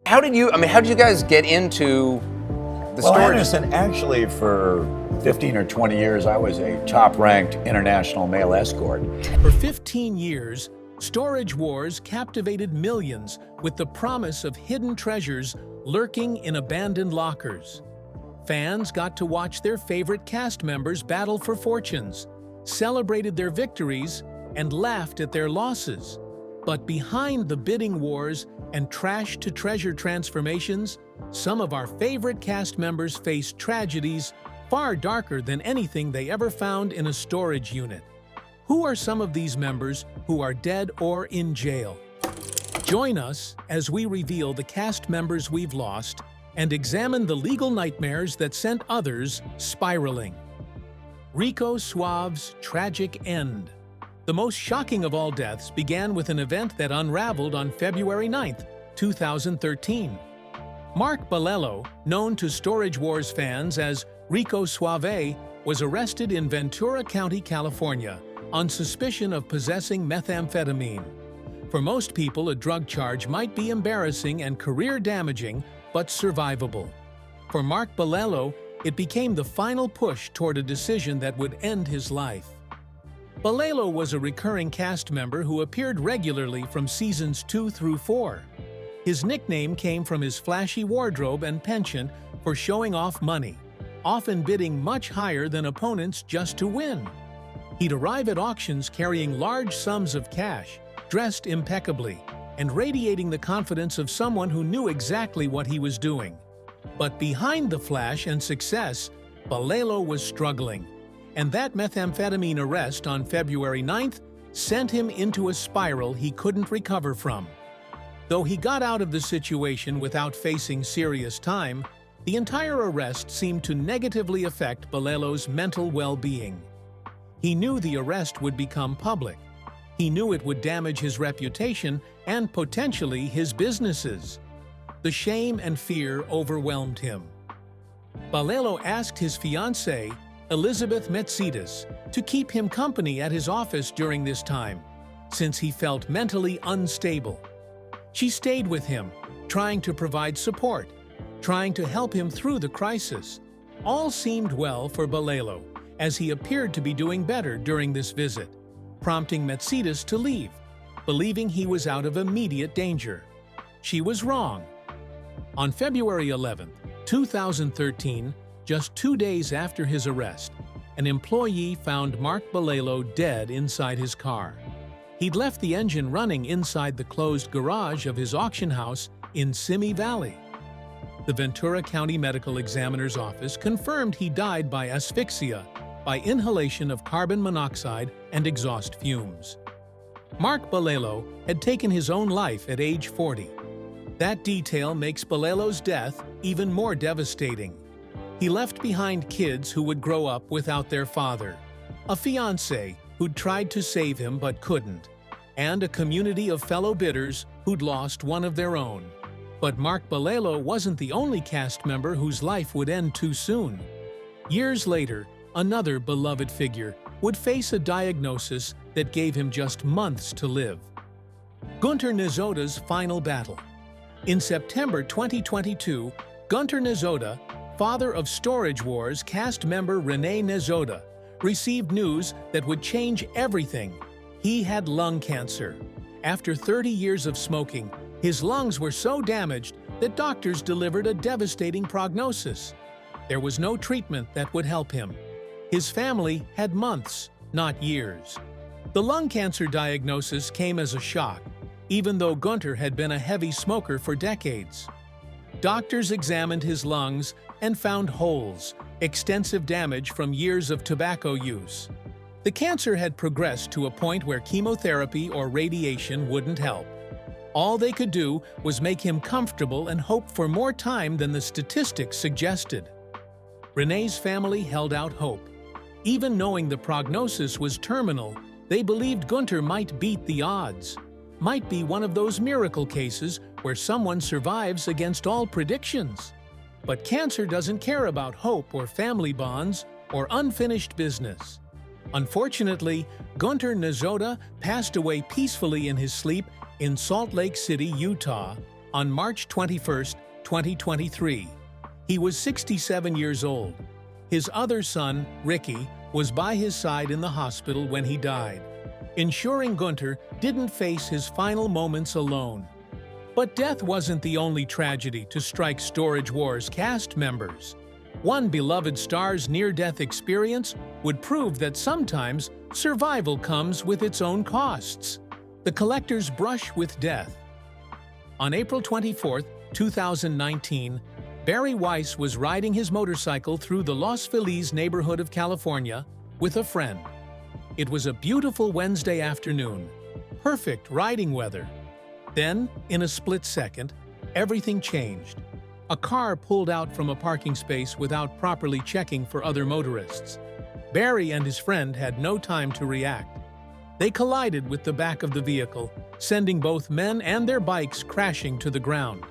how did you guys get into the Well, storage? Anderson, actually, for 15 or 20 years, I was a top-ranked international mail escort. For 15 years, Storage Wars captivated millions with the promise of hidden treasures lurking in abandoned lockers. Fans got to watch their favorite cast members battle for fortunes, celebrated their victories, and laughed at their losses. But behind the bidding wars and trash-to-treasure transformations, some of our favorite cast members faced tragedies far darker than anything they ever found in a storage unit. Who are some of these members who are dead or in jail? Join us as we reveal the cast members we've lost and examine the legal nightmares that sent others spiraling. Rico Suave's tragic end. The most shocking of all deaths began with an event that unraveled on February 9, 2013. Mark Balello, known to Storage Wars fans as Rico Suave, was arrested in Ventura County, California, on suspicion of possessing methamphetamine. For most people, a drug charge might be embarrassing and career-damaging, but survivable. For Mark Balello, it became the final push toward a decision that would end his life. Balello was a recurring cast member who appeared regularly from seasons 2 through 4. His nickname came from his flashy wardrobe and penchant for showing off money, often bidding much higher than opponents just to win. He'd arrive at auctions carrying large sums of cash, dressed impeccably, and radiating the confidence of someone who knew exactly what he was doing. But behind the flash and success, Balello was struggling, and that methamphetamine arrest on February 9th sent him into a spiral he couldn't recover from. Though he got out of the situation without facing serious time, the entire arrest seemed to negatively affect Balello's mental well-being. He knew the arrest would become public. He knew it would damage his reputation and potentially his businesses. The shame and fear overwhelmed him. Balello asked his fiancée, Elizabeth Metsidis, to keep him company at his office during this time, since he felt mentally unstable. She stayed with him, trying to provide support, trying to help him through the crisis. All seemed well for Balello, as he appeared to be doing better during this visit, prompting Metsidis to leave, believing he was out of immediate danger. She was wrong. On February 11, 2013, just 2 days after his arrest, an employee found Mark Balello dead inside his car. He'd left the engine running inside the closed garage of his auction house in Simi Valley. The Ventura County Medical Examiner's Office confirmed he died by asphyxia, by inhalation of carbon monoxide and exhaust fumes. Mark Balello had taken his own life at age 40. That detail makes Balello's death even more devastating. He left behind kids who would grow up without their father, a fiancée who'd tried to save him but couldn't, and a community of fellow bidders who'd lost one of their own. But Mark Balello wasn't the only cast member whose life would end too soon. Years later, another beloved figure would face a diagnosis that gave him just months to live. Gunter Nezoda's final battle. In September 2022, Gunter Nezoda, father of Storage Wars cast member Renee Nezoda, received news that would change everything. He had lung cancer. After 30 years of smoking, his lungs were so damaged that doctors delivered a devastating prognosis. There was no treatment that would help him. His family had months, not years. The lung cancer diagnosis came as a shock, even though Gunter had been a heavy smoker for decades. Doctors examined his lungs and found holes, extensive damage from years of tobacco use. The cancer had progressed to a point where chemotherapy or radiation wouldn't help. All they could do was make him comfortable and hope for more time than the statistics suggested. Renee's family held out hope. Even knowing the prognosis was terminal, they believed Gunter might beat the odds, might be one of those miracle cases where someone survives against all predictions. But cancer doesn't care about hope or family bonds or unfinished business. Unfortunately, Gunter Nezoda passed away peacefully in his sleep in Salt Lake City, Utah, on March 21, 2023. He was 67 years old. His other son, Ricky, was by his side in the hospital when he died, ensuring Gunter didn't face his final moments alone. But death wasn't the only tragedy to strike Storage Wars cast members. One beloved star's near-death experience would prove that sometimes survival comes with its own costs. The collector's brush with death. On April 24, 2019, Barry Weiss was riding his motorcycle through the Los Feliz neighborhood of California with a friend. It was a beautiful Wednesday afternoon, perfect riding weather. Then, in a split second, everything changed. A car pulled out from a parking space without properly checking for other motorists. Barry and his friend had no time to react. They collided with the back of the vehicle, sending both men and their bikes crashing to the ground.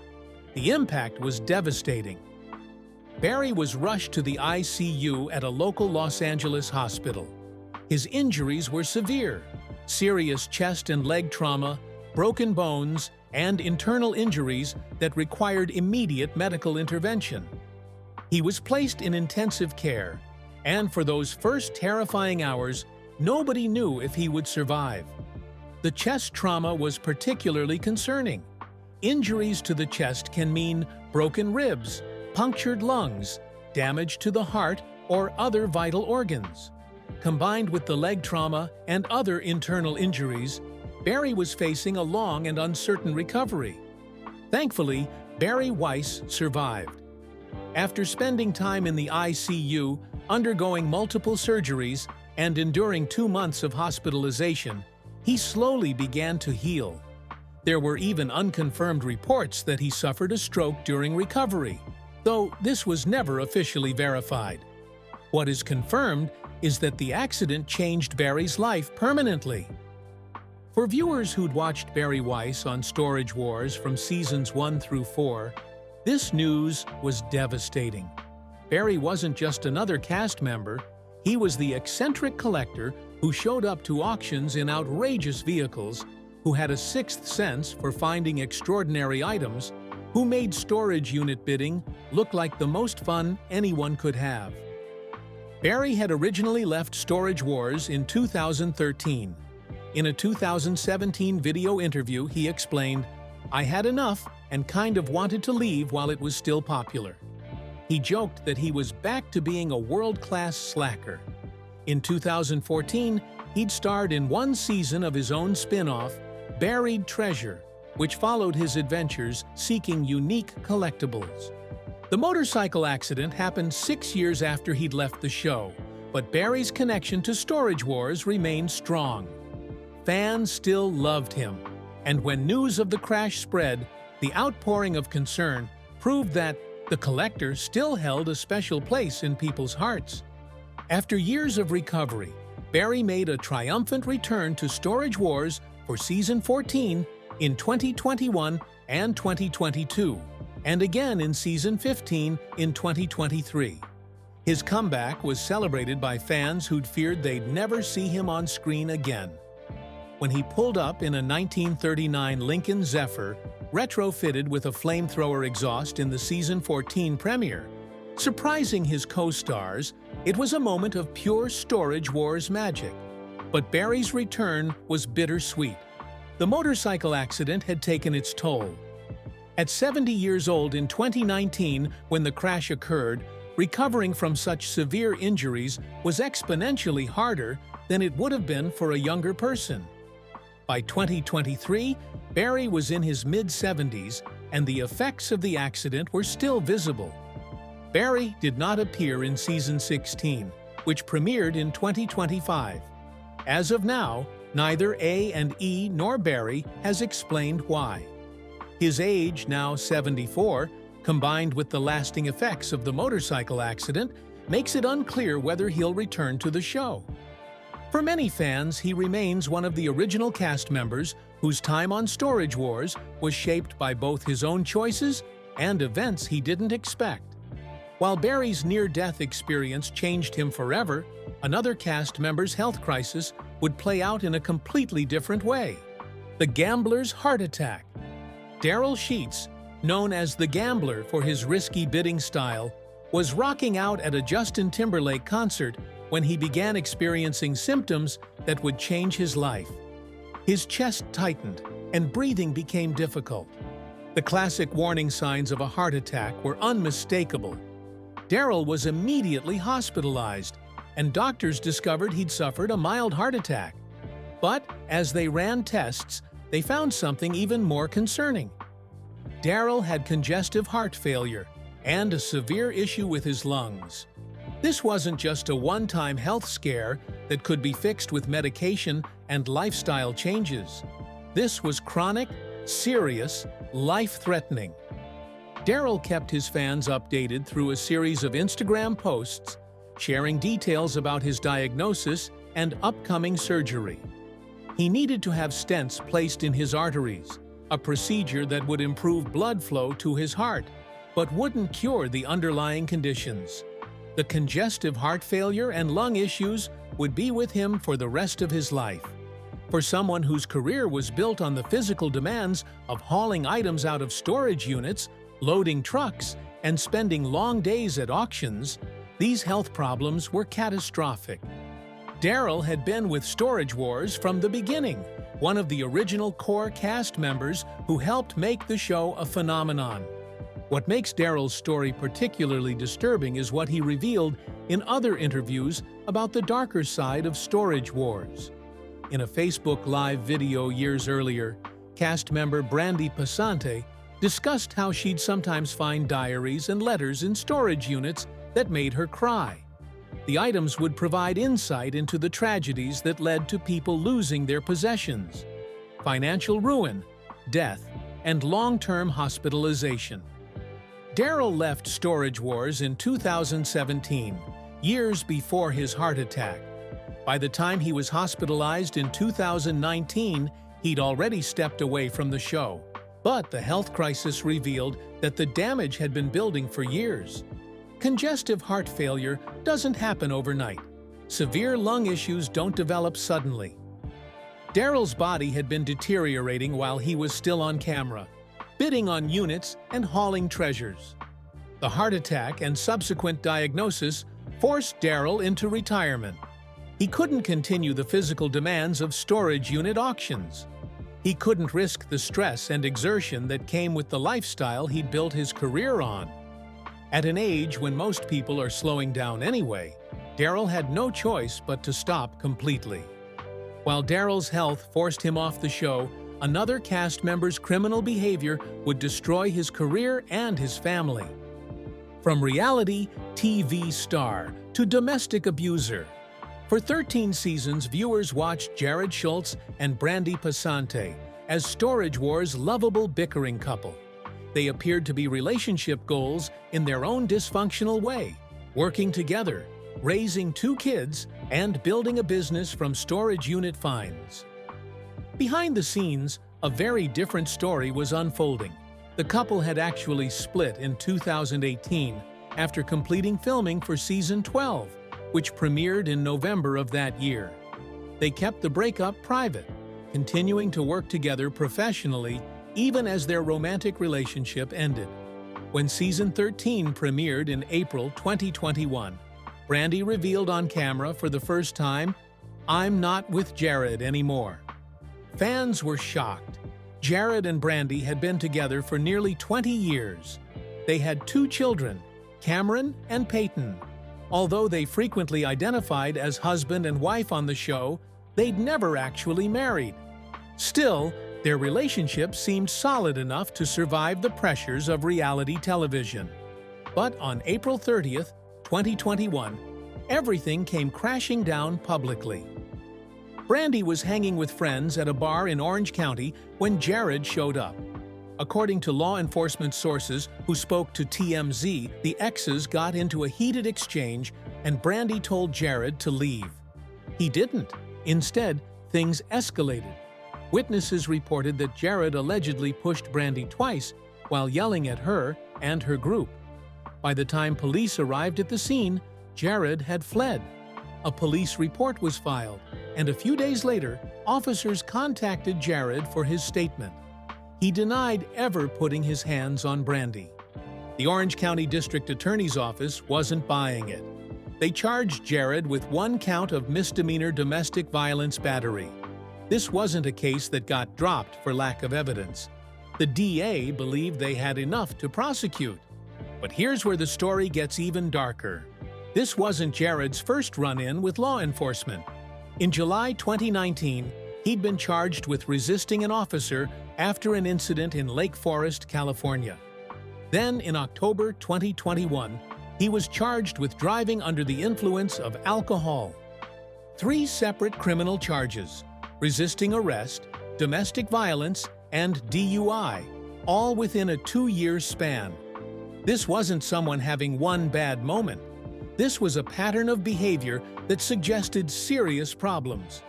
The impact was devastating. Barry was rushed to the ICU at a local Los Angeles hospital. His injuries were severe: serious chest and leg trauma, broken bones, and internal injuries that required immediate medical intervention. He was placed in intensive care, and for those first terrifying hours, nobody knew if he would survive. The chest trauma was particularly concerning. Injuries to the chest can mean broken ribs, punctured lungs, damage to the heart, or other vital organs. Combined with the leg trauma and other internal injuries, Barry was facing a long and uncertain recovery. Thankfully, Barry Weiss survived. After spending time in the ICU, undergoing multiple surgeries, and enduring 2 months of hospitalization, he slowly began to heal. There were even unconfirmed reports that he suffered a stroke during recovery, though this was never officially verified. What is confirmed is that the accident changed Barry's life permanently. For viewers who'd watched Barry Weiss on Storage Wars from seasons 1 through 4, this news was devastating. Barry wasn't just another cast member, he was the eccentric collector who showed up to auctions in outrageous vehicles, who had a sixth sense for finding extraordinary items, who made storage unit bidding look like the most fun anyone could have. Barry had originally left Storage Wars in 2013. In a 2017 video interview, he explained, "I had enough and kind of wanted to leave while it was still popular." He joked that he was back to being a world-class slacker. In 2014, he'd starred in one season of his own spin-off, Buried Treasure, which followed his adventures seeking unique collectibles. The motorcycle accident happened 6 years after he'd left the show, but Barry's connection to Storage Wars remained strong. Fans still loved him, and when news of the crash spread, the outpouring of concern proved that the collector still held a special place in people's hearts. After years of recovery, Barry made a triumphant return to Storage Wars for Season 14 in 2021 and 2022, and again in Season 15 in 2023. His comeback was celebrated by fans who'd feared they'd never see him on screen again. When he pulled up in a 1939 Lincoln Zephyr, retrofitted with a flamethrower exhaust in the Season 14 premiere, surprising his co-stars, it was a moment of pure Storage Wars magic. But Barry's return was bittersweet. The motorcycle accident had taken its toll. At 70 years old in 2019, when the crash occurred, recovering from such severe injuries was exponentially harder than it would have been for a younger person. By 2023, Barry was in his mid-70s, and the effects of the accident were still visible. Barry did not appear in Season 16, which premiered in 2025. As of now, neither A&E nor Barry has explained why. His age, now 74, combined with the lasting effects of the motorcycle accident, makes it unclear whether he'll return to the show. For many fans, he remains one of the original cast members whose time on Storage Wars was shaped by both his own choices and events he didn't expect. While Barry's near-death experience changed him forever, another cast member's health crisis would play out in a completely different way: the gambler's heart attack. Daryl Sheets, known as the Gambler for his risky bidding style, was rocking out at a Justin Timberlake concert when he began experiencing symptoms that would change his life. His chest tightened and breathing became difficult. The classic warning signs of a heart attack were unmistakable. Daryl was immediately hospitalized, and doctors discovered he'd suffered a mild heart attack. But as they ran tests, they found something even more concerning. Daryl had congestive heart failure and a severe issue with his lungs. This wasn't just a one-time health scare that could be fixed with medication and lifestyle changes. This was chronic, serious, life-threatening. Daryl kept his fans updated through a series of Instagram posts, sharing details about his diagnosis and upcoming surgery. He needed to have stents placed in his arteries, a procedure that would improve blood flow to his heart, but wouldn't cure the underlying conditions. The congestive heart failure and lung issues would be with him for the rest of his life. For someone whose career was built on the physical demands of hauling items out of storage units, loading trucks, and spending long days at auctions, these health problems were catastrophic. Daryl had been with Storage Wars from the beginning, one of the original core cast members who helped make the show a phenomenon. What makes Daryl's story particularly disturbing is what he revealed in other interviews about the darker side of Storage Wars. In a Facebook Live video years earlier, cast member Brandy Passante discussed how she'd sometimes find diaries and letters in storage units that made her cry. The items would provide insight into the tragedies that led to people losing their possessions, financial ruin, death, and long-term hospitalization. Daryl left Storage Wars in 2017, years before his heart attack. By the time he was hospitalized in 2019, he'd already stepped away from the show. But the health crisis revealed that the damage had been building for years. Congestive heart failure doesn't happen overnight. Severe lung issues don't develop suddenly. Daryl's body had been deteriorating while he was still on camera, bidding on units and hauling treasures. The heart attack and subsequent diagnosis forced Daryl into retirement. He couldn't continue the physical demands of storage unit auctions. He couldn't risk the stress and exertion that came with the lifestyle he'd built his career on. At an age when most people are slowing down anyway, Daryl had no choice but to stop completely. While Daryl's health forced him off the show, another cast member's criminal behavior would destroy his career and his family. From reality TV star to domestic abuser, for 13 seasons, viewers watched Jared Schultz and Brandy Passante as Storage Wars' lovable bickering couple. They appeared to be relationship goals in their own dysfunctional way, working together, raising 2 kids, and building a business from storage unit finds. Behind the scenes, a very different story was unfolding. The couple had actually split in 2018 after completing filming for Season 12, which premiered in November of that year. They kept the breakup private, continuing to work together professionally even as their romantic relationship ended. When Season 13 premiered in April 2021, Brandy revealed on camera for the first time, "I'm not with Jared anymore." Fans were shocked. Jared and Brandy had been together for nearly 20 years. They had 2 children, Cameron and Peyton. Although they frequently identified as husband and wife on the show, they'd never actually married. Still, their relationship seemed solid enough to survive the pressures of reality television. But on April 30th, 2021, everything came crashing down publicly. Brandy was hanging with friends at a bar in Orange County when Jared showed up. According to law enforcement sources who spoke to TMZ, the exes got into a heated exchange and Brandy told Jared to leave. He didn't. Instead, things escalated. Witnesses reported that Jared allegedly pushed Brandy twice while yelling at her and her group. By the time police arrived at the scene, Jared had fled. A police report was filed, and a few days later, officers contacted Jared for his statement. he denied ever putting his hands on Brandy. The Orange County District Attorney's Office wasn't buying it. They charged Jared with 1 count of misdemeanor domestic violence battery. This wasn't a case that got dropped for lack of evidence. The DA believed they had enough to prosecute. But here's where the story gets even darker. This wasn't Jared's first run-in with law enforcement. In July 2019, he'd been charged with resisting an officer after an incident in Lake Forest, California. Then, in October 2021, he was charged with driving under the influence of alcohol. 3 separate criminal charges: resisting arrest, domestic violence, and DUI, all within a 2-year span. This wasn't someone having one bad moment. This was a pattern of behavior that suggested serious problems.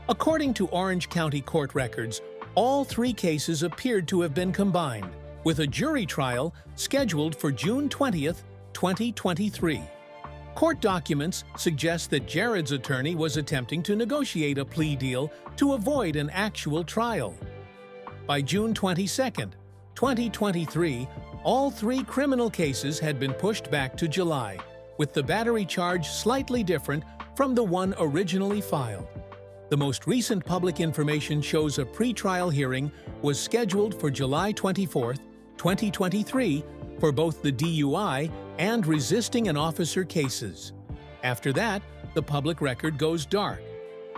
According to Orange County court records, all 3 cases appeared to have been combined, with a jury trial scheduled for June 20th, 2023. Court documents suggest that Jared's attorney was attempting to negotiate a plea deal to avoid an actual trial. By June 22nd, 2023, all 3 criminal cases had been pushed back to July, with the battery charge slightly different from the one originally filed. The most recent public information shows a pretrial hearing was scheduled for July 24th, 2023 for both the DUI and resisting an officer cases. After that, the public record goes dark.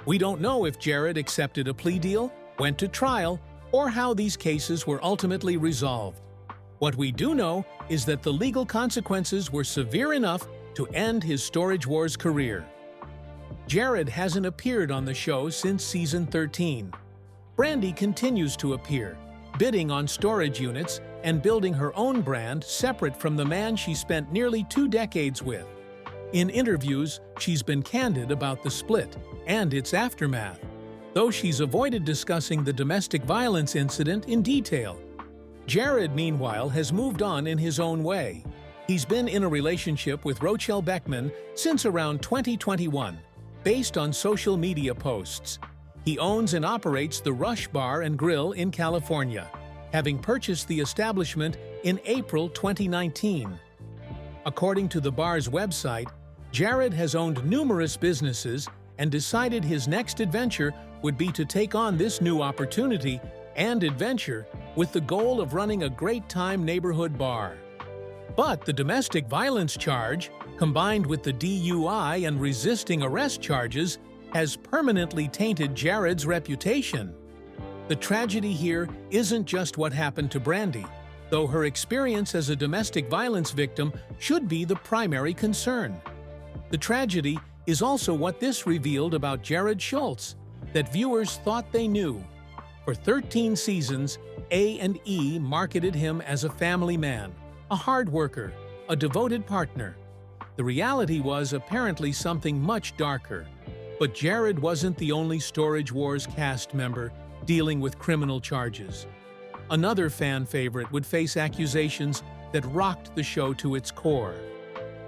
We don't know if Jared accepted a plea deal, went to trial, or how these cases were ultimately resolved. What we do know is that the legal consequences were severe enough to end his Storage Wars career. Jared hasn't appeared on the show since season 13. Brandy continues to appear, bidding on storage units and building her own brand separate from the man she spent nearly 2 decades with. In interviews, she's been candid about the split and its aftermath, though she's avoided discussing the domestic violence incident in detail. Jared, meanwhile, has moved on in his own way. He's been in a relationship with Rochelle Beckman since around 2021, based on social media posts. He owns and operates the Rush Bar and Grill in California, having purchased the establishment in April 2019. According to the bar's website, Jared has owned numerous businesses and decided his next adventure would be to take on this new opportunity and adventure with the goal of running a great-time neighborhood bar. But the domestic violence charge, combined with the DUI and resisting arrest charges, has permanently tainted Jared's reputation. The tragedy here isn't just what happened to Brandy, though her experience as a domestic violence victim should be the primary concern. The tragedy is also what this revealed about Jared Schultz, that viewers thought they knew. For 13 seasons, A&E marketed him as a family man, a hard worker, a devoted partner. The reality was apparently something much darker. But Jared wasn't the only Storage Wars cast member dealing with criminal charges. Another fan favorite would face accusations that rocked the show to its core.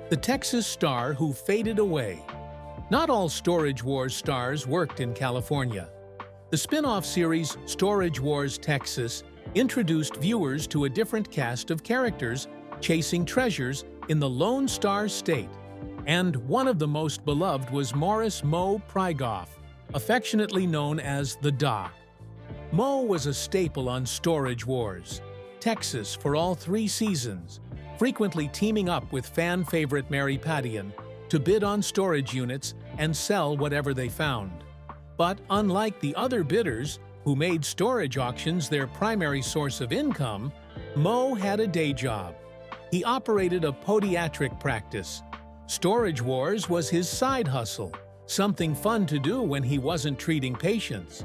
The Texas star who faded away. Not all Storage Wars stars worked in California. The spin-off series Storage Wars Texas introduced viewers to a different cast of characters chasing treasures in the Lone Star State. And one of the most beloved was Morris "Mo" Prygoff, affectionately known as the Doc. Mo was a staple on Storage Wars Texas for all 3 seasons, frequently teaming up with fan favorite Mary Padian to bid on storage units and sell whatever they found. But unlike the other bidders, who made storage auctions their primary source of income, Mo had a day job. He operated a podiatric practice. Storage Wars was his side hustle, something fun to do when he wasn't treating patients.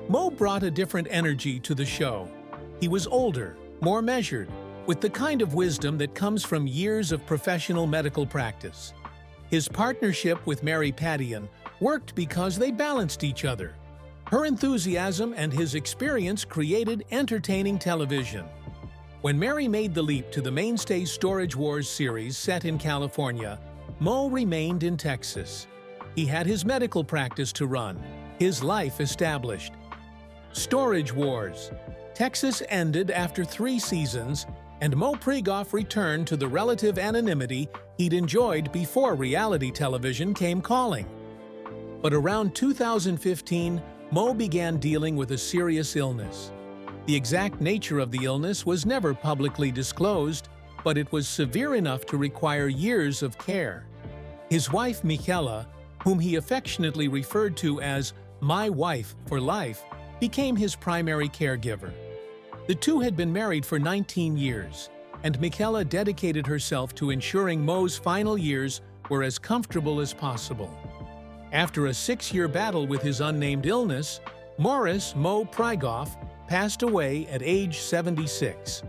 Mo brought a different energy to the show. He was older, more measured, with the kind of wisdom that comes from years of professional medical practice. His partnership with Mary Padian worked because they balanced each other. Her enthusiasm and his experience created entertaining television. When Mary made the leap to the mainstay Storage Wars series set in California, Mo remained in Texas. He had his medical practice to run, his life established. Storage Wars Texas ended after 3 seasons, and Mo Pregov returned to the relative anonymity he'd enjoyed before reality television came calling. But around 2015, Mo began dealing with a serious illness. The exact nature of the illness was never publicly disclosed, but it was severe enough to require years of care. His wife, Michela, whom he affectionately referred to as "my wife for life," became his primary caregiver. The two had been married for 19 years, and Michela dedicated herself to ensuring Mo's final years were as comfortable as possible. After a 6-year battle with his unnamed illness, Morris "Mo" Pregov passed away at age 76.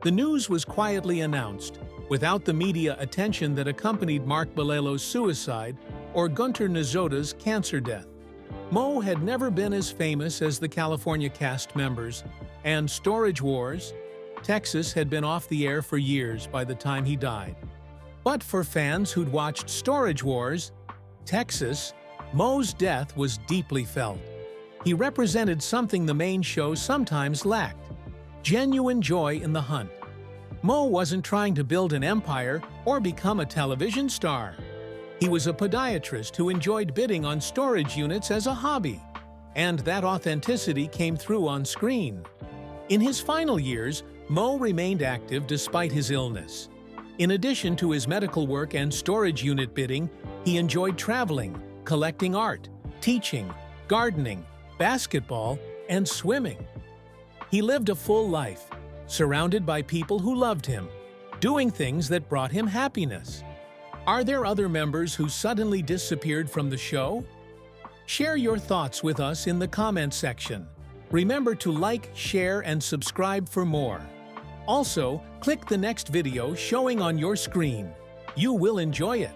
The news was quietly announced, without the media attention that accompanied Mark Balelo's suicide or Gunter Nazota's cancer death. Mo had never been as famous as the California cast members, and Storage Wars, Texas had been off the air for years by the time he died. But for fans who'd watched Storage Wars, Texas, Mo's death was deeply felt. He represented something the main show sometimes lacked: genuine joy in the hunt. Mo wasn't trying to build an empire or become a television star. He was a podiatrist who enjoyed bidding on storage units as a hobby, and that authenticity came through on screen. In his final years, Mo remained active despite his illness. In addition to his medical work and storage unit bidding, he enjoyed traveling, collecting art, teaching, gardening, basketball, and swimming. He lived a full life, surrounded by people who loved him, doing things that brought him happiness. Are there other members who suddenly disappeared from the show? Share your thoughts with us in the comment section. Remember to like, share, and subscribe for more. Also, click the next video showing on your screen. You will enjoy it.